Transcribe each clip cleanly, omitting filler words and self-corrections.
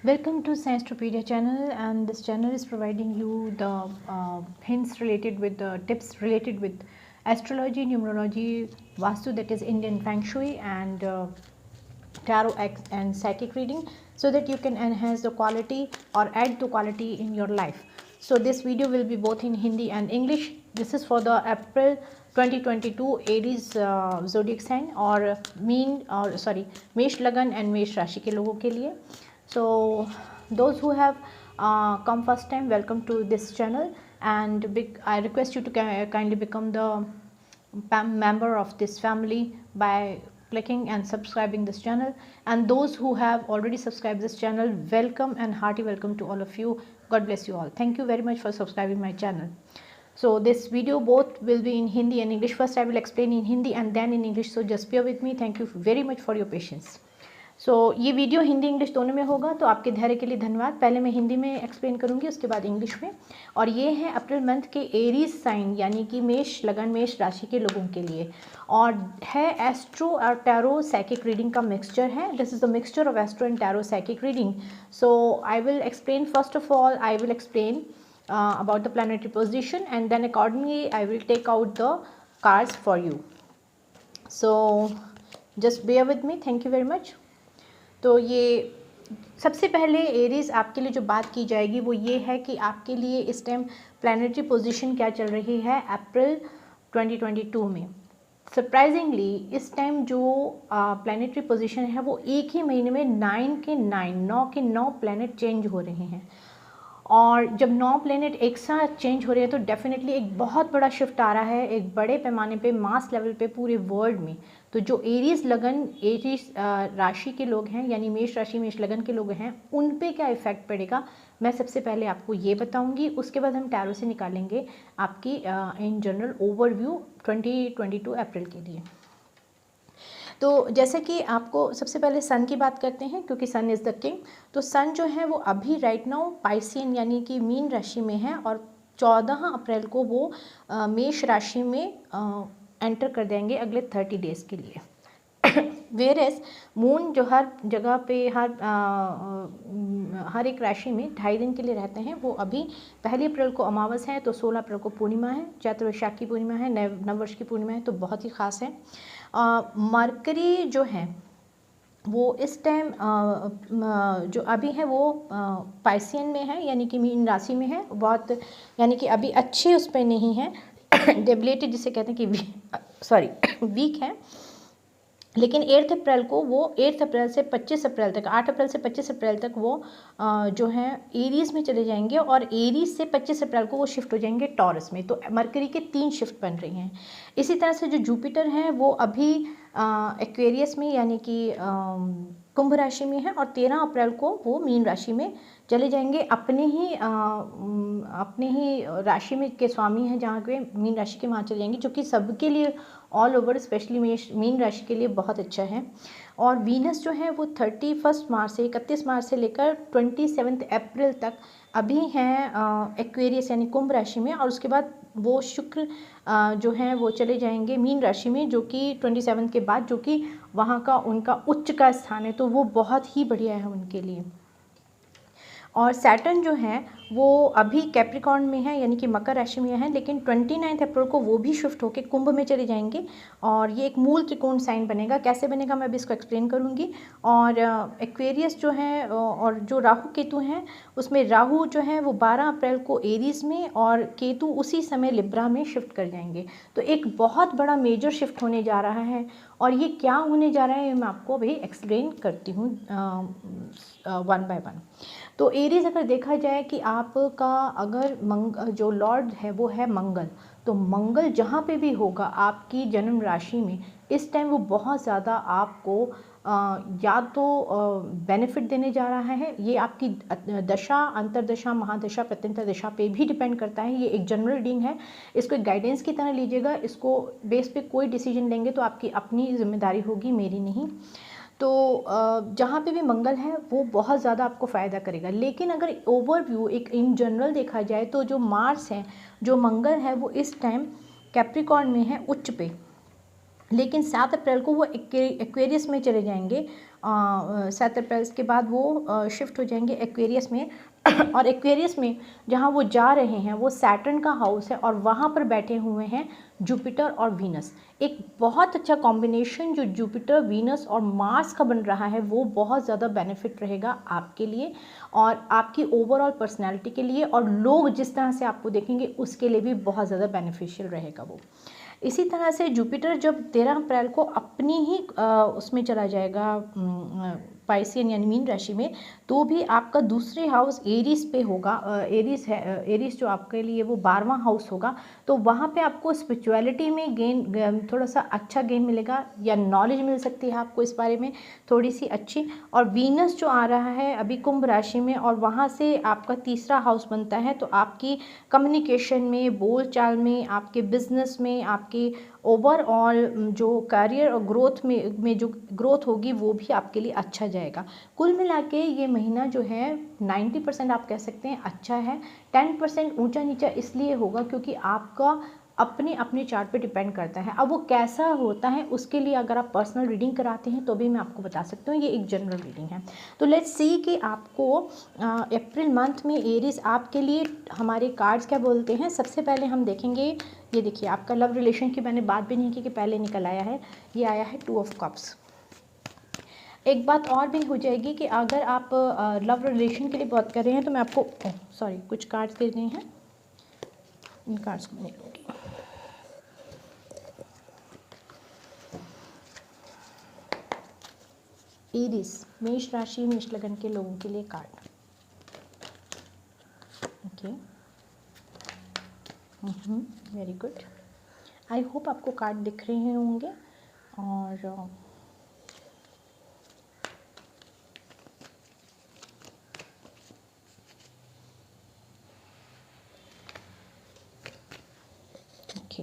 Welcome to Sciencepedia channel, and this channel is providing you the hints related with the tips related with astrology, numerology, Vastu, that is Indian Feng Shui, and tarot and psychic reading, so that you can enhance the quality or add the quality in your life. So this video will be both in Hindi and English. This is for the April 2022 Aries zodiac sign और मेष लगन and मेष राशि के लोगों के लिए. So those who have come first time, welcome to this channel, and I request you to kindly become the member of this family by clicking and subscribing this channel. And those who have already subscribed this channel, welcome and hearty welcome to all of you. God bless you all. Thank you very much for subscribing my channel. So this video both will be in Hindi and English. First I will explain in Hindi and then in English, so just bear with me. Thank you very much for your patience. सो ये video Hindi English दोनों में होगा, तो आपके धैर्य के लिए धन्यवाद. पहले मैं हिंदी में एक्सप्लेन करूंगी, उसके बाद इंग्लिश में. और ये है अप्रैल मंथ के एरीज साइन यानी कि मेष लगन मेष राशि के लोगों के लिए, और है एस्ट्रो और टैरो साइकिक रीडिंग का मिक्सचर है. This is the mixture of astro and tarot psychic reading. So I will explain, first of all I will explain about the planetary position, and then accordingly I will take out the cards for you. So just bear with me. Thank you very much. तो ये सबसे पहले Aries आपके लिए जो बात की जाएगी वो ये है कि आपके लिए इस टाइम प्लैनेटरी पोजीशन क्या चल रही है अप्रैल 2022 में. सरप्राइजिंगली इस टाइम जो प्लैनेटरी पोजीशन है वो एक ही महीने में 9 के 9 प्लैनेट चेंज हो रहे हैं. और जब 9 प्लैनेट एक साथ चेंज हो रहे हैं तो डेफिनेटली एक बहुत बड़ा शिफ्ट आ रहा है, एक बड़े पैमाने पे, मास लेवल पे पूरे वर्ल्ड में. तो जो एरीज लगन एरीज राशि के लोग हैं, यानी मेष राशि मेष लगन के लोग हैं, उन पे क्या इफेक्ट पड़ेगा मैं सबसे पहले आपको ये बताऊंगी. उसके बाद हम टैरो से निकालेंगे आपकी इन जनरल ओवरव्यू 2022 अप्रैल के लिए. तो जैसे कि आपको सबसे पहले सन की बात करते हैं, क्योंकि सन इज़ द किंग. तो सन जो है वो अभी राइट नाउ पाइसियन यानी कि मीन राशि में है, और 14 अप्रैल को वो मेष राशि में एंटर कर देंगे अगले 30 डेज़ के लिए. वेयर एज मून जो हर जगह पे हर एक राशि में 2.5 दिन के लिए रहते हैं, वो अभी 1 अप्रैल को अमावस है, तो 16 अप्रैल को पूर्णिमा है, चैत्र वैशाख की पूर्णिमा है, नववर्ष की पूर्णिमा है, तो बहुत ही ख़ास है. मरकरी जो है वो इस टाइम जो अभी है वो पाइसियन में है, यानी कि मीन राशि में है, बहुत यानी कि अभी अच्छे उस पर नहीं है, डेबिलिटी जिसे कहते हैं कि वीक है. लेकिन 8 अप्रैल को वो 8 अप्रैल से 25 अप्रैल तक 8 अप्रैल से 25 अप्रैल तक वो जो है एरीज में चले जाएंगे, और एरीज से 25 अप्रैल को वो शिफ्ट हो जाएंगे टॉरस में. तो मरकरी के 3 शिफ्ट बन रही हैं. इसी तरह से जो जुपिटर है वो अभी एक्वेरियस में यानी कि कुंभ राशि में है, और 13 अप्रैल को वो मीन राशि में चले जाएंगे. अपने ही राशि में के स्वामी हैं जहाँ पे मीन राशि के वहाँ चले जाएंगे, जो कि सबके लिए ऑल ओवर स्पेशली मीन राशि के लिए बहुत अच्छा है. और वीनस जो है वो 31 मार्च से 31 मार्च से लेकर 27 अप्रैल तक अभी हैं एक्वेरियस यानी कुंभ राशि में, और उसके बाद वो शुक्र जो हैं वो चले जाएंगे मीन राशि में, जो कि 27 के बाद, जो कि वहाँ का उनका उच्च का स्थान है, तो वो बहुत ही बढ़िया है उनके लिए. और सैटर्न जो है वो अभी कैप्रिकॉर्न में है यानी कि मकर राशि में है, लेकिन 29 अप्रैल को वो भी शिफ्ट होकर कुंभ में चले जाएंगे, और ये एक मूल त्रिकोण साइन बनेगा. कैसे बनेगा मैं अभी इसको एक्सप्लेन करूँगी. और एक्वेरियस जो है और जो राहु केतु हैं, उसमें राहु जो है वो 12 अप्रैल को एरीज में, और केतु उसी समय लिब्रा में शिफ्ट कर जाएंगे. तो एक बहुत बड़ा मेजर शिफ्ट होने जा रहा है, और ये क्या होने जा रहा है मैं आपको अभी एक्सप्लेन करती हूँ वन बाय वन. तो एरीज अगर देखा जाए कि आपका अगर जो लॉर्ड है वो है मंगल, तो मंगल जहाँ पे भी होगा आपकी जन्म राशि में इस टाइम वो बहुत ज़्यादा आपको या तो बेनिफिट देने जा रहा है. ये आपकी दशा, अंतरदशा, महादशा, प्रत्यंतर दशा पे भी डिपेंड करता है. ये एक जनरल रीडिंग है, इसको एक गाइडेंस की तरह लीजिएगा. इसको बेस पे कोई डिसीजन लेंगे तो आपकी अपनी जिम्मेदारी होगी, मेरी नहीं. तो जहाँ पे भी मंगल है वो बहुत ज़्यादा आपको फ़ायदा करेगा. लेकिन अगर ओवरव्यू एक इन जनरल देखा जाए तो जो मार्स है, जो मंगल है, वो इस टाइम कैप्रिकॉर्न में है उच्च पे, लेकिन 7 अप्रैल को वो एक्वेरियस में चले जाएंगे। 7 अप्रैल के बाद वो शिफ्ट हो जाएंगे एक्वेरियस में और एक्वेरियस में जहाँ वो जा रहे हैं वो सैटर्न का हाउस है और वहाँ पर बैठे हुए हैं जुपिटर और वीनस। एक बहुत अच्छा कॉम्बिनेशन जो जुपिटर, वीनस और मार्स का बन रहा है वो बहुत ज़्यादा बेनिफिट रहेगा आपके लिए और आपकी ओवरऑल पर्सनैलिटी के लिए, और लोग जिस तरह से आपको देखेंगे उसके लिए भी बहुत ज़्यादा बेनिफिशियल रहेगा वो। इसी तरह से जुपिटर जब 13 अप्रैल को अपनी ही उसमें चला जाएगा पाइसियन यानी मीन राशि में, तो भी आपका दूसरे हाउस एरीज पे होगा। एरीज है, एरीज जो आपके लिए वो 12वां हाउस होगा, तो वहाँ पे आपको स्पिरिचुअलिटी में गेन थोड़ा सा अच्छा गेन मिलेगा या नॉलेज मिल सकती है आपको इस बारे में थोड़ी सी अच्छी। और वीनस जो आ रहा है अभी कुंभ राशि में और वहाँ से आपका तीसरा हाउस बनता है, तो आपकी कम्युनिकेशन में, बोलचाल में, आपके बिजनेस में, आपकी ओवरऑल जो करियर और ग्रोथ में जो ग्रोथ होगी वो भी आपके लिए अच्छा जाएगा। कुल मिला के ये महीना जो है 90% आप कह सकते हैं अच्छा है। 10% ऊंचा नीचा इसलिए होगा क्योंकि आपका अपने अपने चार्ट पे डिपेंड करता है। अब वो कैसा होता है उसके लिए अगर आप पर्सनल रीडिंग कराते हैं तो भी मैं आपको बता सकती हूँ, ये एक जनरल रीडिंग है। तो लेट्स सी कि आपको अप्रैल मंथ में एरीज आपके लिए हमारे कार्ड्स क्या बोलते हैं। सबसे पहले हम देखेंगे, ये देखिए आपका लव रिलेशन की मैंने बात भी नहीं की कि पहले निकल आया है, ये आया है 2 ऑफ कप्स। एक बात और भी हो जाएगी कि अगर आप लव रिलेशन के लिए बात कर रहे हैं तो मैं आपको सॉरी कुछ कार्ड्स दे रहे हैं, इन कार्ड्स को मैं लूँगी। एरीज मेष राशि मेष लगन के लोगों के लिए card. Okay, very good. I hope आपको कार्ड दिख रहे होंगे। और okay,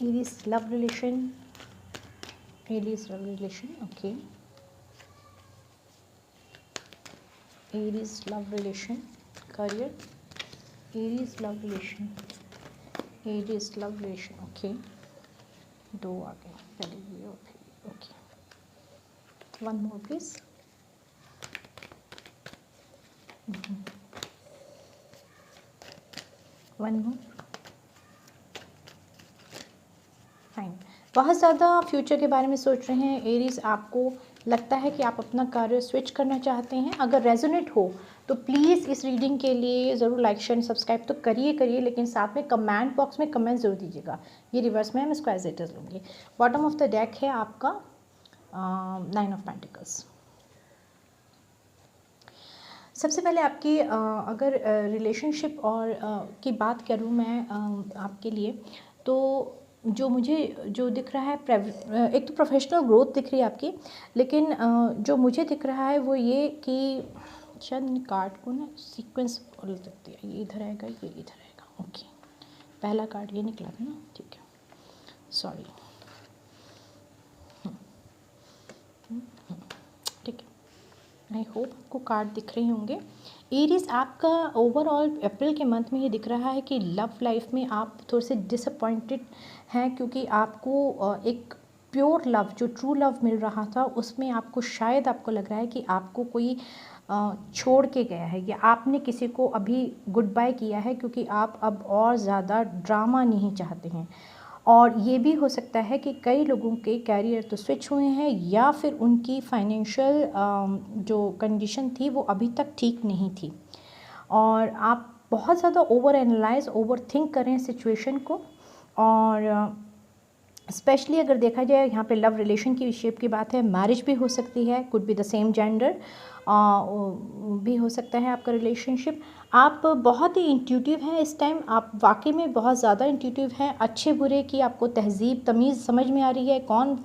Aries love relation, Aries love relation, okay, Aries love relation career, Aries love relation, Aries love relation, okay, 2 आ गए पहले ये और फिर okay. 1 more please। One more, fine. बहुत ज़्यादा फ्यूचर के बारे में सोच रहे हैं एरीज, आपको लगता है कि आप अपना कार्य स्विच करना चाहते हैं। अगर रेजोनेट हो तो प्लीज़ इस रीडिंग के लिए ज़रूर लाइक शेयर सब्सक्राइब तो करिए, लेकिन साथ में कमेंट बॉक्स में कमेंट ज़रूर दीजिएगा। ये रिवर्स में मैं इसको एज इट इज़ लूँगी। बॉटम ऑफ द डेक है आपका 9 ऑफ पेंटिकल्स। सबसे पहले आपकी अगर रिलेशनशिप और की बात करूँ मैं आपके लिए, तो जो मुझे जो दिख रहा है, एक तो प्रोफेशनल ग्रोथ दिख रही है आपकी, लेकिन जो मुझे दिख रहा है वो ये कि शायद कार्ड को ना सीक्वेंस बोल सकती है, ये इधर आएगा, ये इधर आएगा। ओके, पहला कार्ड ये निकला था ना, ठीक है, सॉरी, ठीक है। आई होप आपको कार्ड दिख रहे होंगे। एरीज आपका ओवरऑल अप्रैल के मंथ में ये दिख रहा है कि लव लाइफ में आप थोड़े से डिसअपॉइंटेड हैं, क्योंकि आपको एक प्योर लव जो ट्रू लव मिल रहा था उसमें आपको शायद आपको लग रहा है कि आपको कोई छोड़ के गया है या आपने किसी को अभी गुड बाय किया है, क्योंकि आप अब और ज़्यादा ड्रामा नहीं चाहते हैं। और ये भी हो सकता है कि कई लोगों के कैरियर तो स्विच हुए हैं या फिर उनकी फाइनेंशियल जो कंडीशन थी वो अभी तक ठीक नहीं थी, और आप बहुत ज़्यादा ओवर एनालाइज ओवर थिंक कर रहे हैं सिचुएशन को। और स्पेशली अगर देखा जाए यहाँ पे लव रिलेशन की शेप की बात है, मैरिज भी हो सकती है, could be the same gender भी हो सकता है आपका रिलेशनशिप। आप बहुत ही इंट्यूटिव हैं इस टाइम, आप वाकई में बहुत ज़्यादा इंट्यूटिव हैं। अच्छे बुरे की आपको तहज़ीब तमीज़ समझ में आ रही है, कौन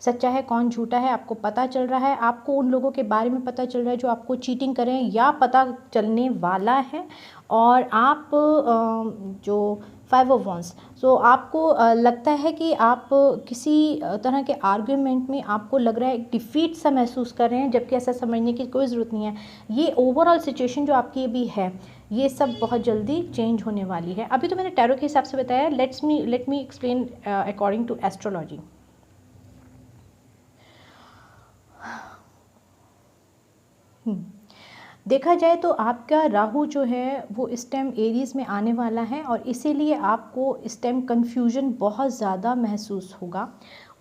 सच्चा है कौन झूठा है आपको पता चल रहा है। आपको उन लोगों के बारे में पता चल रहा है जो आपको चीटिंग करें या पता चलने वाला है। और आप जो 5 ऑफ वंस, सो आपको लगता है कि आप किसी तरह के आर्ग्यूमेंट में आपको लग रहा है डिफीट सा महसूस कर रहे हैं, जबकि ऐसा समझने की कोई ज़रूरत नहीं है। ये ओवरऑल सिचुएशन जो आपकी अभी है ये सब बहुत जल्दी चेंज होने वाली है। अभी तो मैंने टैरो के हिसाब से बताया, let me explain according to astrology. देखा जाए तो आपका राहु जो है वो इस टाइम एरीज़ में आने वाला है, और इसीलिए आपको इस टाइम कन्फ्यूजन बहुत ज़्यादा महसूस होगा,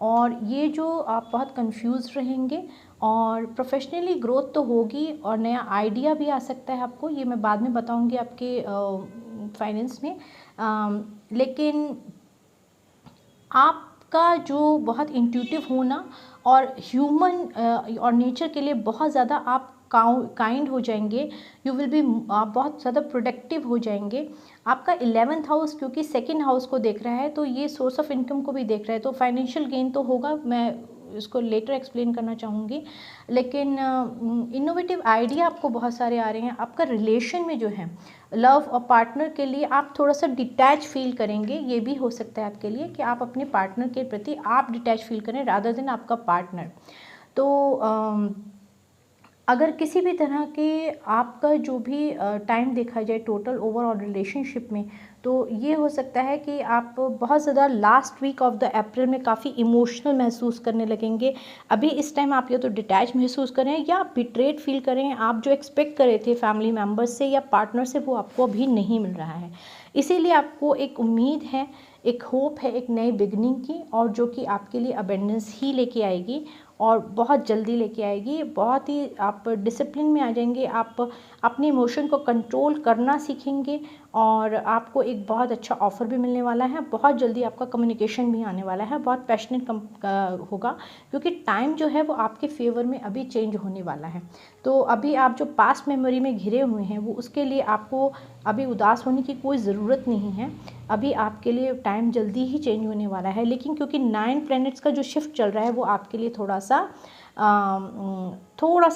और ये जो आप बहुत कंफ्यूज रहेंगे, और प्रोफेशनली ग्रोथ तो होगी और नया आइडिया भी आ सकता है आपको, ये मैं बाद में बताऊंगी आपके फाइनेंस में। लेकिन आपका जो बहुत इंट्यूटिव होना और ह्यूमन और नेचर के लिए बहुत ज़्यादा आप काइंड हो जाएंगे, यू विल बी, आप बहुत ज़्यादा प्रोडक्टिव हो जाएंगे। आपका 11th हाउस क्योंकि सेकंड हाउस को देख रहा है, तो ये सोर्स ऑफ इनकम को भी देख रहा है, तो फाइनेंशियल गेन तो होगा, मैं इसको लेटर एक्सप्लेन करना चाहूँगी। लेकिन इनोवेटिव आइडिया आपको बहुत सारे आ रहे हैं। आपका रिलेशन में जो है लव और पार्टनर के लिए आप थोड़ा सा डिटैच फील करेंगे, ये भी हो सकता है आपके लिए कि आप अपने पार्टनर के प्रति आप डिटैच फील करें रादर देन आपका पार्टनर। तो अगर किसी भी तरह के आपका जो भी टाइम देखा जाए टोटल ओवरऑल रिलेशनशिप में, तो ये हो सकता है कि आप बहुत ज़्यादा last week of the April में काफ़ी इमोशनल महसूस करने लगेंगे। अभी इस टाइम आप या तो डिटैच महसूस करें या बिट्रेड फील करें, आप जो एक्सपेक्ट कर रहे थे फैमिली मेम्बर्स से या पार्टनर से वो आपको अभी नहीं मिल रहा है। इसीलिए आपको एक उम्मीद है, एक होप है एक नई बिगनिंग की, और जो कि आपके लिए अबेंडेंस ही लेके आएगी और बहुत जल्दी लेके आएगी। बहुत ही आप डिसिप्लिन में आ जाएंगे, आप अपने इमोशन को कंट्रोल करना सीखेंगे, और आपको एक बहुत अच्छा ऑफ़र भी मिलने वाला है। बहुत जल्दी आपका कम्युनिकेशन भी आने वाला है, बहुत पैशनेट होगा, क्योंकि टाइम जो है वो आपके फेवर में अभी चेंज होने वाला है। तो अभी आप जो पास्ट मेमोरी में घिरे हुए हैं, वो उसके लिए आपको अभी उदास होने की कोई ज़रूरत नहीं है। अभी आपके लिए टाइम जल्दी ही चेंज होने वाला है, लेकिन क्योंकि 9 प्लैनेट्स का जो शिफ्ट चल रहा है वो आपके लिए थोड़ा सा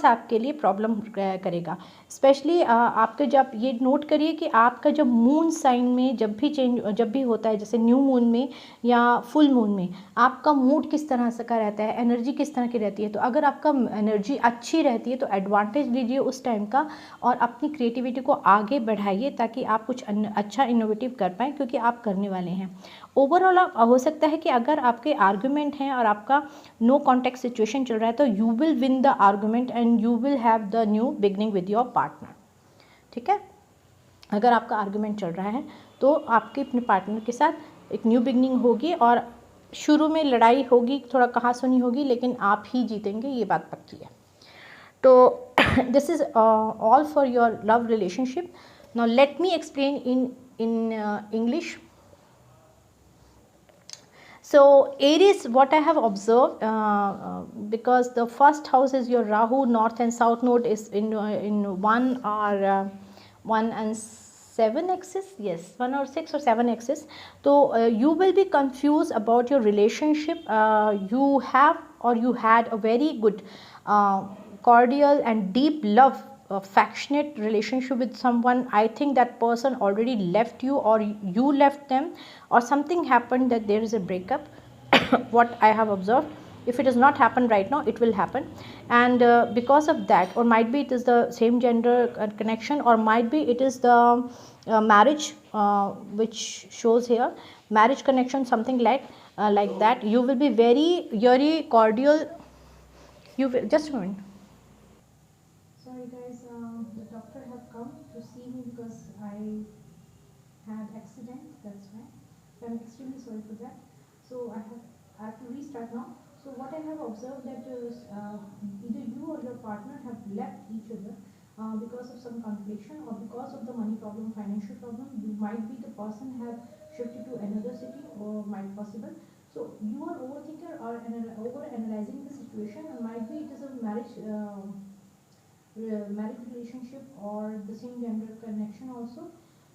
आपके लिए प्रॉब्लम करेगा। स्पेशली आपके जब ये नोट करिए कि आपका जब मून साइन में जब भी होता है, जैसे न्यू मून में या फुल मून में, आपका मूड किस तरह से का रहता है, एनर्जी किस तरह की रहती है। तो अगर आपका एनर्जी अच्छी रहती है तो एडवांटेज लीजिए उस टाइम का, और अपनी क्रिएटिविटी को आगे बढ़ाइए ताकि आप कुछ अच्छा इनोवेटिव कर पाएँ, क्योंकि आप करने वाले हैं। ओवरऑल हो सकता है कि अगर आपके आर्ग्यूमेंट हैं और आपका नो कॉन्टेक्ट सिचुएशन चल रहा है, तो you will win the argument and you will have the new beginning with your partner. ठीक है, अगर आपका आर्ग्यूमेंट चल रहा है तो आपके अपने पार्टनर के साथ एक न्यू बिगनिंग होगी, और शुरू में लड़ाई होगी, थोड़ा कहासुनी होगी, लेकिन आप ही जीतेंगे, ये बात पक्की है। तो this is all for your love relationship. Now let me explain in English. So Aries, what I have observed, because the first house is your Rahu, north and south node is in 1 and 7 axis, yes, 1 or 6 or 7 axis. So you will be confused about your relationship. You have or you had a very good cordial and deep love, affectionate relationship with someone. I think that person already left you, or you left them, or something happened that there is a breakup. What I have observed, if it has not happened right now, it will happen. And because of that, or might be it is the same gender connection, or might be it is the marriage, which shows here marriage connection, something like that. You will be very cordial. You will, just a moment. Sorry guys, the doctor have come to see me because I had accident, that's why. So I'm extremely sorry for that. So I have to restart now. So what I have observed that either you or your partner have left each other because of some confliction, or because of the money problem, financial problem. You might be the person have shifted to another city, or might possible. So you are overthinker or over analyzing the situation, and might be it is a marriage relationship or the same gender connection also.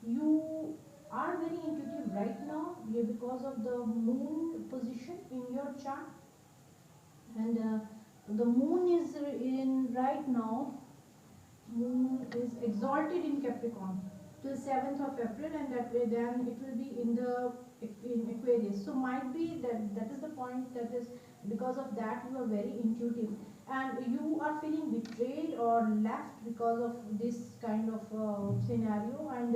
You are very intuitive right now, because of the moon position in your chart, and the moon is in right now, moon is exalted in Capricorn till 7th of April, and that way then it will be in the in Aquarius. So might be that is the point, that is because of that you are very intuitive and you are feeling betrayed or left because of this kind of scenario. And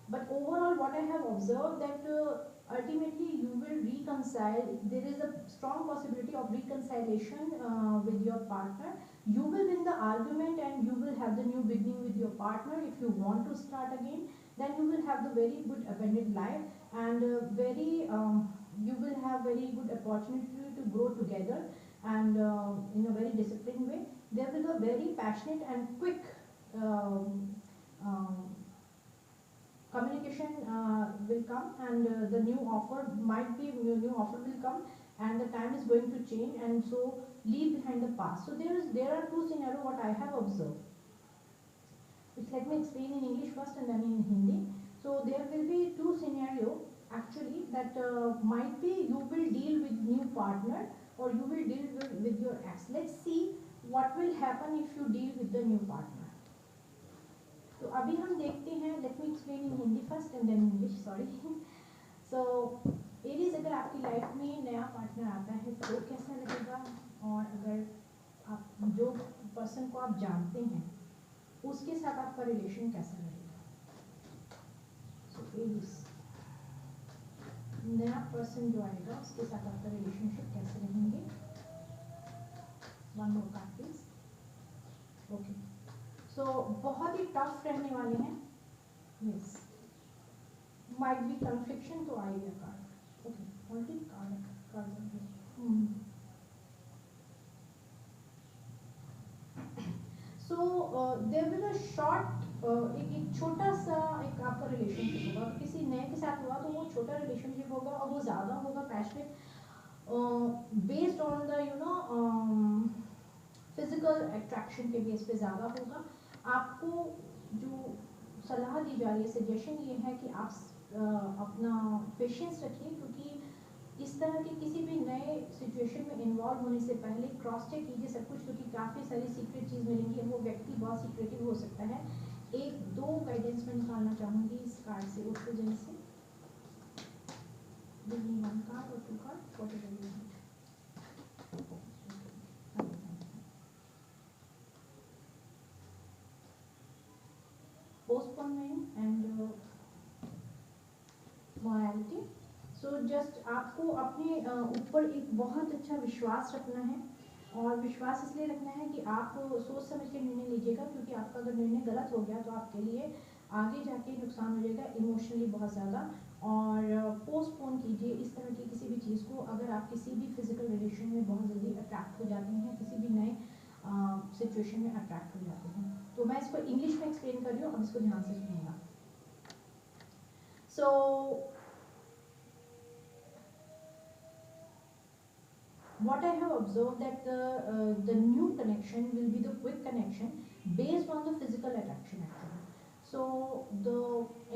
but overall what I have observed that ultimately you will reconcile. There is a strong possibility of reconciliation with your partner. You will win the argument and you will have the new beginning with your partner. If you want to start again, then you will have the very good abundant life, and very you will have very good opportunity to grow together, and in a very disciplined way. There will be a very passionate and quick um, um, communication will come, and the new offer might be, new offer will come, and the time is going to change, and so leave behind the past. So there are two scenarios what I have observed, which let me explain in English first and then in Hindi. So there will be two scenario actually, that might be you will deal with new partner or you will deal with your ex. Let's see what will happen if you deal with the new partner. तो अभी हम देखते हैं, let me explain in Hindi first and then English, sorry. So Aries, अगर आपकी life में नया partner आता है तो कैसा लगेगा, और अगर आप जो पर्सन को आप जानते हैं उसके साथ आपका रिलेशन कैसा रहेगा. सो एरीज, नया पर्सन जो आएगा उसके साथ आपका रिलेशनशिप कैसे रहेंगे. One more card please. Okay, so बहुत ही टफ रहने वाले हैं. यस, माइट बी कन्फ्लिक्शन, तो आई गया card. Okay, already card. So there will a short, एक छोटा सा एक आपका रिलेशनशिप होगा. किसी नए के साथ हुआ तो वो छोटा रिलेशनशिप होगा और वो ज़्यादा होगा passionate, based on the physical attraction के बेस पे ज़्यादा होगा. आपको जो सलाह दी जा रही है, सजेशन ये है कि आप अपना पेशेंस रखिए, क्योंकि इस तरह के किसी भी नए सिचुएशन में इन्वॉल्व होने से पहले क्रॉस चेक कीजिए सब कुछ, क्योंकि काफ़ी सारी सीक्रेट चीज़ मिलेंगी. वो व्यक्ति बहुत सीक्रेटिव हो सकता है. एक दो गाइडेंस मैं निकालना चाहूँगी इस कार्ड से, उस वजह से. वन कार्ड और two card, whatever you want. Postponement and loyalty. So just आपको अपने ऊपर एक बहुत अच्छा विश्वास रखना है, और विश्वास इसलिए रखना है कि आप सोच समझ के निर्णय लीजिएगा, क्योंकि आपका अगर निर्णय गलत हो गया तो आपके लिए आगे जाके नुकसान हो जाएगा इमोशनली बहुत ज़्यादा. और पोस्टपोन कीजिए इस तरह की किसी भी चीज़ को. अगर आप किसी भी फिजिकल रिलेशन में बहुत जल्दी अट्रैक्ट हो जाते हैं, किसी भी नए सिचुएशन में अट्रैक्ट हो जाते हैं. तो मैं इसको इंग्लिश में एक्सप्लेन कर रही हूँ, अब इसको ध्यान से सुनिएगा. सो what I have observed that the new connection will be the quick connection based on the physical attraction actually. So the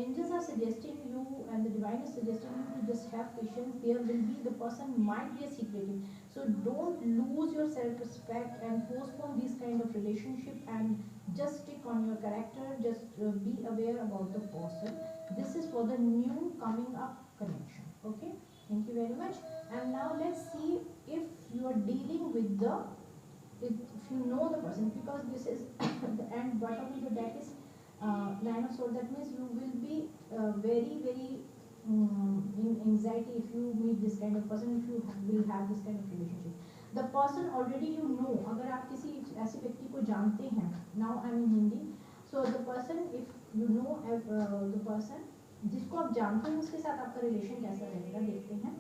angels are suggesting you and the divine is suggesting you to just have patience. There will be, the person might be a secretive, so don't lose your self-respect and postpone this kind of relationship, and just stick on your character. Just be aware about the person. This is for the new coming up connection. Okay, thank you very much. And now let's see if you are dealing with the, if you know the person, because this is the end bottom of the deck is nine of swords. That means you will be very in anxiety if you meet this kind of person, if you will have this kind of relationship. The person already you know, अगर आप किसी ऐसे व्यक्ति को जानते हैं, now I'm in Hindi. So the person, if you know the person जिसको आप जानते हैं, उसके साथ आपका रिलेशन कैसा रहेगा देखते हैं.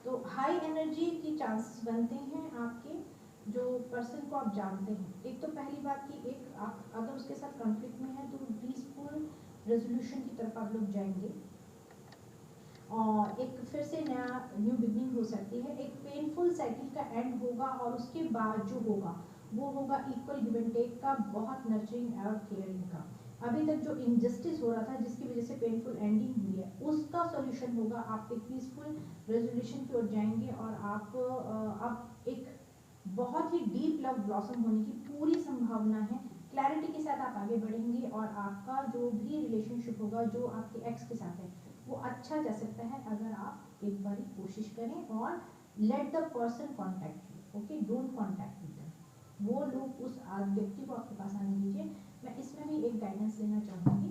तो हाई एनर्जी की चांसेस बनते हैं आपके जो पर्सन को आप जानते हैं. एक तो पहली बात कि एक आप अगर उसके साथ कॉन्फ्लिक्ट में है तो पीसफुल रेजोल्यूशन की तरफ आप लोग जाएंगे, और एक फिर से नया न्यू बिगनिंग हो सकती है. एक पेनफुल साइकिल का एंड होगा, और उसके बाद जो होगा वो होगा इक्वल गिव एंड टेक का, बहुत नर्चरिंग और केयरिंग का. अभी तक जो इनजस्टिस हो रहा था, जिसकी वजह से पेनफुल एंडिंग हुई है, उसका सॉल्यूशन होगा। आप एक पीसफुल रेजोल्यूशन की ओर जाएंगे और आप एक बहुत ही डीप लव ब्लॉसम होने की पूरी संभावना है। क्लैरिटी के साथ आप आगे बढ़ेंगे और आपका जो भी रिलेशनशिप होगा जो आपके एक्स के साथ है वो अच्छा जा सकता है अगर आप एक बार कोशिश करें और let the person contact you. Okay, don't contact with them, वो लोग उस व्यक्ति को आपके पास आने दीजिए। मैं इसमें भी एक गाइडेंस लेना चाहूँगी